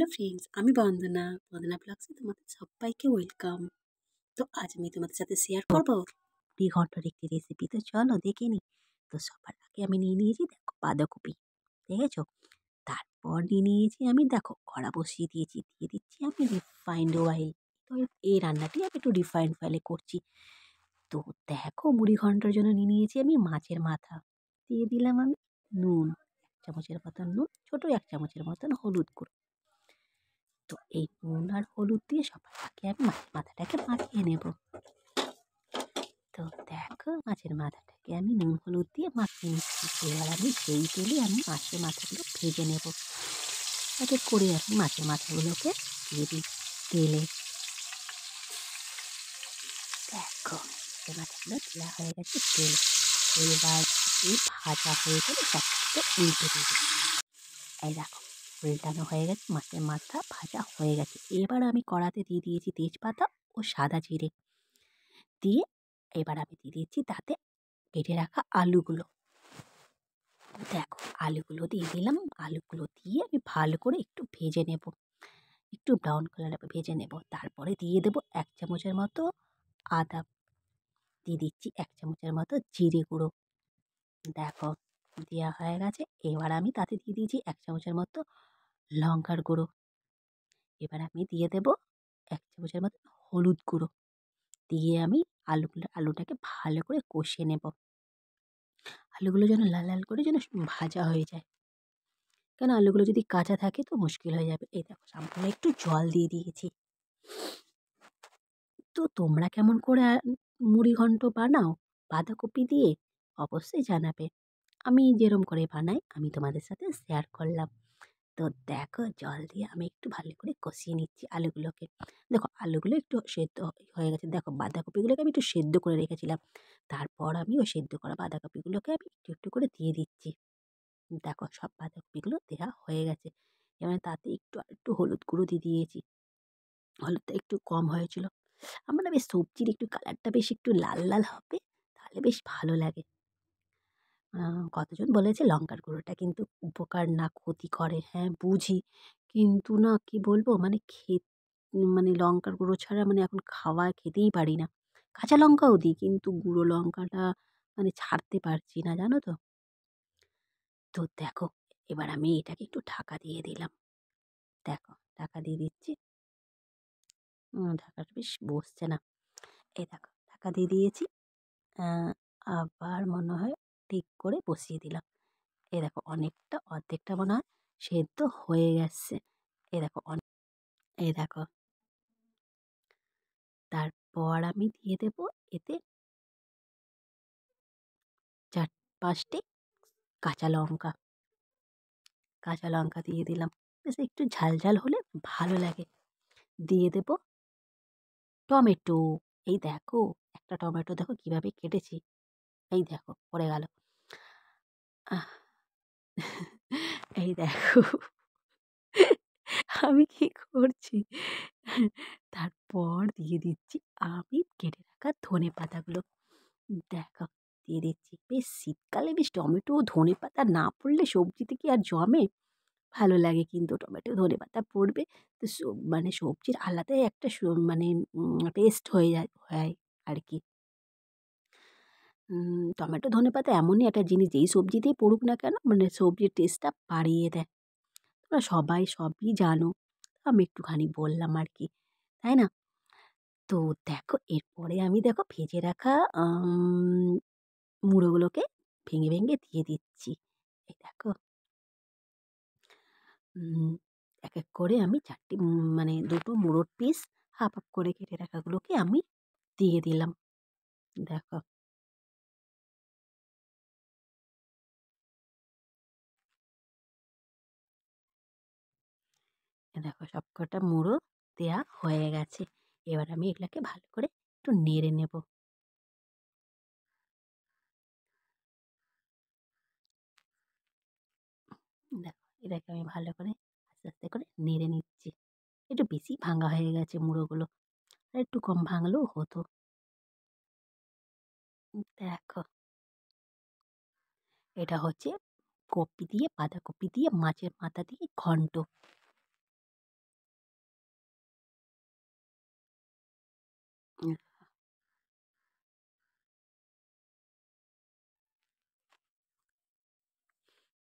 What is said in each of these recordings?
Hello friends, আমি বন্দনা। বন্দনা ব্লগসে তোমাদের সবাইকে ওয়েলকাম। তো আজ আমি তোমাদের সাথে শেয়ার করবো ঘন্টার একটি রেসিপি। তো চলো দেখে নিই। তো সবার আগে আমি নিয়ে নিয়েছি দেখো বাঁধাকপি, দেখেছো? তারপর নিয়ে নিয়েছি আমি দেখো কড়া বসিয়ে দিয়েছি, দিয়ে দিচ্ছি আমি রিফাইন্ড অয়েল। তো এই রান্নাটি আমি একটু রিফাইন্ড অয়েলে করছি। তো দেখো মুড়ি ঘন্টার জন্য নিয়ে নিয়েছি আমি মাছের মাথা, দিয়ে দিলাম আমি নুন, 1 চামচের মতন নুন, ছোটো 1 চামচের মতন হলুদ গুঁড়ো। তো এই নুন আর হলুদ দিয়ে সবার আগে আমি মাছের মাথাটাকে মাখিয়ে নেব। তো দেখো মাছের মাথাটাকে আমি নুন হলুদ দিয়ে মাখিয়ে নিচ্ছি। এবার আমি সেই তেলে আমি মাছের মাথাগুলো ভেজে নেব। তাতে করে আমি মাছের মাথাগুলোকে দিয়ে দিই তেলে। দেখো মাছের মাথাগুলো দেওয়া হয়ে গেছে তেলে। এবার এই ভাজা হয়ে গেলে সবটাকে উল্টে দিই। এই দেখো উল্টানো হয়ে গেছে, মাছের মাথা ভাজা হয়ে গেছে। এবার আমি কড়াতে দিয়ে দিয়েছি তেজপাতা ও সাদা জিরে দিয়ে, এবার আমি দিয়ে দিচ্ছি তাতে কেটে রাখা আলুগুলো। দেখো আলুগুলো দিয়ে দিলাম। আলুগুলো দিয়ে আমি ভালো করে একটু ভেজে নেব, একটু ব্রাউন কালার ভেজে নেব। তারপরে দিয়ে দেবো 1 চামচের মতো আদা, দিয়ে দিচ্ছি 1 চামচের মতো জিরে গুঁড়ো। দেখো দেওয়া হয়ে গেছে। এবার আমি তাতে দিয়ে দিয়েছি 1 চামচের মতো লঙ্কার গুঁড়ো। এবার আমি দিয়ে দেবো 1 চামচের মতো হলুদ গুঁড়ো, দিয়ে আমি আলুটাকে ভালো করে কষিয়ে নেব। আলুগুলো যেন লাল লাল করে যেন ভাজা হয়ে যায়, কেন আলুগুলো যদি কাঁচা থাকে তো মুশকিল হয়ে যাবে। এই দেখো সামান্য একটু জল দিয়ে দিয়েছি। তো তোমরা কেমন করে মুড়ি ঘন্ট বানাও বাঁধাকপি দিয়ে অবশ্যই জানাবে। আমি যেরম করে বানাই আমি তোমাদের সাথে শেয়ার করলাম। তো দেখো জল দিয়ে আমি একটু ভালো করে কষিয়ে নিচ্ছি আলুগুলোকে। দেখো আলুগুলো একটু সেদ্ধ হয়ে গেছে। দেখো বাঁধাকপিগুলোকে আমি একটু সেদ্ধ করে রেখেছিলাম। তারপর আমি ওই সেদ্ধ করা বাঁধাকপিগুলোকে আমি একটু একটু করে দিয়ে দিচ্ছি। দেখো সব বাঁধাকপিগুলো দেওয়া হয়ে গেছে। এবার তাতে একটু হলুদ গুঁড়ো দিয়ে দিয়েছি। হলুদটা একটু কম হয়েছিল। আমার না বেশ সবজির একটু কালারটা বেশ একটু লাল লাল হবে, তাহলে বেশ ভালো লাগে। কতজন বলেছে লঙ্কার গুঁড়োটা কিন্তু উপকার না, ক্ষতি করে। হ্যাঁ বুঝি, কিন্তু না কি বলবো মানে মানে লঙ্কার গুঁড়ো ছাড়া মানে এখন খেতেই পারি না। কাঁচা লঙ্কাও দিই কিন্তু গুঁড়ো লঙ্কাটা মানে ছাড়তে পারছি না, জানো তো। তো দেখো এবার আমি এটাকে একটু ঢাকা দিয়ে দিলাম। দেখো ঢাকা দিয়ে দিচ্ছি। ঢাকাটা বেশ বসছে না। এই দেখো ঢাকা দিয়ে দিয়েছি। আবার মনে হয় ঠিক করে বসিয়ে দিলাম। এই দেখো অর্ধেকটা মনে হয় সেদ্ধ হয়ে গেছে। এই দেখো এই দেখো তারপর আমি দিয়ে দেবো এতে 4-5টি কাঁচা লঙ্কা। কাঁচা লঙ্কা দিয়ে দিলাম, বেশ একটু ঝাল ঝাল হলে ভালো লাগে। দিয়ে দেবো টমেটো। এই দেখো একটা টমেটো দেখো কিভাবে কেটেছি, এই দেখো পড়ে গেল। আহ এই দেখো আমি কি করছি। তারপর দিয়ে দিচ্ছি আমি কেটে রাখা ধনে পাতাগুলো। দেখো দিয়ে দিচ্ছি। বেশ শীতকালে বেশ টমেটো ধনে পাতা না পড়লে সবজিতে কি আর জমে? ভালো লাগে কিন্তু টমেটো ধনে পাতা পড়বে তো মানে সবজির আলাদাই একটা মানে টেস্ট হয়ে যায় হয় আর কি। টমেটো ধনে পাতা এমনই একটা জিনিস, যেই সবজিতেই পড়ুক না কেন মানে সবজির টেস্টটা বাড়িয়ে দেয়। তোমরা সবাই সবই জানো, আমি একটুখানি বললাম আর কি, তাই না? তো দেখো এরপরে আমি দেখো ভেজে রাখা মুড়োগুলোকে ভেঙে ভেঙে দিয়ে দিচ্ছি। এই দেখো এক এক করে আমি 4টি মানে 2টো মুড়োর পিস হাফ হাফ করে কেটে রাখাগুলোকে আমি দিয়ে দিলাম। দেখো দেখো সবকটা মুড়ো দেয়া হয়ে গেছে। এবার আমি এগুলাকে ভালো করে একটু নেড়ে নেব। দেখো এটাকে আমি ভালো করে আস্তে আস্তে করে নেড়ে নিচ্ছি। একটু বেশি ভাঙা হয়ে গেছে মুড়োগুলো, আর একটু কম ভাঙলেও হতো। দেখো এটা হচ্ছে কপি দিয়ে বাঁধাকপি দিয়ে মাছের মাথা দিয়ে ঘন্ট। উম,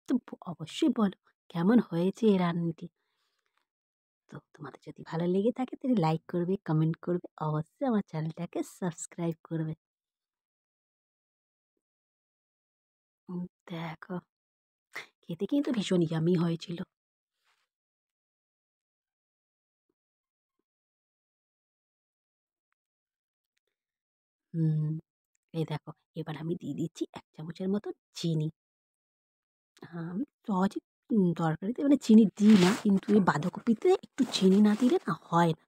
তো অবশ্যই বলো কেমন হয়েছে এই রান্নাটি। তো তোমাদের যদি ভালো লেগে থাকে তাহলে লাইক করবে, কমেন্ট করবে, অবশ্যই আমার চ্যানেলটাকে সাবস্ক্রাইব করবে। দেখো খেতে কিন্তু ভীষণ ইয়ামি হয়েছিল। হুম, এই দেখো এবার আমি দিয়ে দিচ্ছি ১ চামচের মতো চিনি। আমি সহজে তরকারিতে মানে চিনি দিই না, কিন্তু এই বাঁধাকপিতে একটু চিনি না দিলে না হয় না।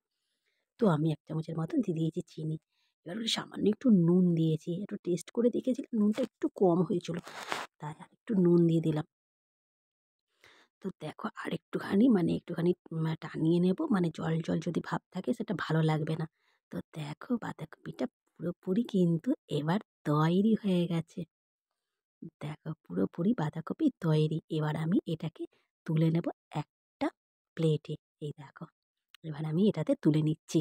তো আমি ১ চামচের মতন দিয়ে দিয়েছি চিনি। এবার ওই সামান্য একটু নুন দিয়েছি। একটু টেস্ট করে দেখেছিলাম নুনটা একটু কম হয়েছিল। তাই আরেকটু নুন দিয়ে দিলাম। তো দেখো আরেকটুখানি মানে একটুখানি টানিয়ে নেব। মানে জল, জল যদি ভাব থাকে সেটা ভালো লাগবে না। তো দেখো বাঁধাকপিটা পুরোপুরি কিন্তু এবার তৈরি হয়ে গেছে। দেখো পুরোপুরি বাঁধাকপি তৈরি। এবার আমি এটাকে তুলে নেব একটা প্লেটে। এই দেখো। এবার আমি এটাতে তুলে নিচ্ছি।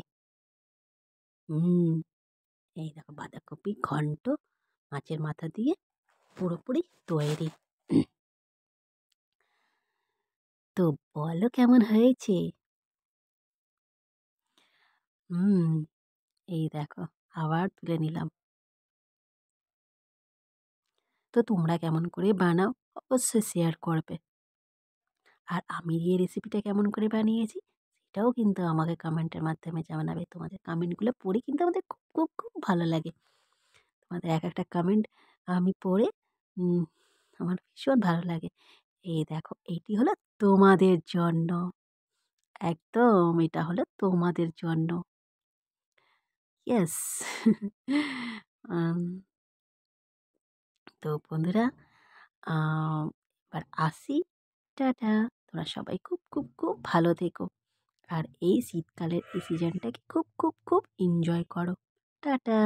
হুম, এই দেখো বাঁধাকপি ঘন্ট মাছের মাথা দিয়ে পুরোপুরি তৈরি। তো বলো কেমন হয়েছে? হুম, এই দেখো আবার তুলে নিলাম। তো তোমরা কেমন করে বানাও অবশ্যই শেয়ার করবে। আর আমি এই রেসিপিটা কেমন করে বানিয়েছি সেটাও কিন্তু আমাকে কমেন্টের মাধ্যমে জানাবে। তোমাদের কমেন্টগুলো পড়ে কিন্তু আমাদের খুব, খুব, খুব ভালো লাগে। তোমাদের এক একটা কমেন্ট আমি পড়ে উম আমার ভীষণ ভালো লাগে। এই দেখো এইটি হলো তোমাদের জন্য। একদম এটা হলো তোমাদের জন্য। ইয়েস! আম তো বন্ধুরা আ এবার আসি। টাটা! তোমরা সবাই খুব, খুব, খুব ভালো থেকো। আর এই শীতকালের এই সিজনটাকে খুব, খুব, খুব এনজয় করো। টাটা!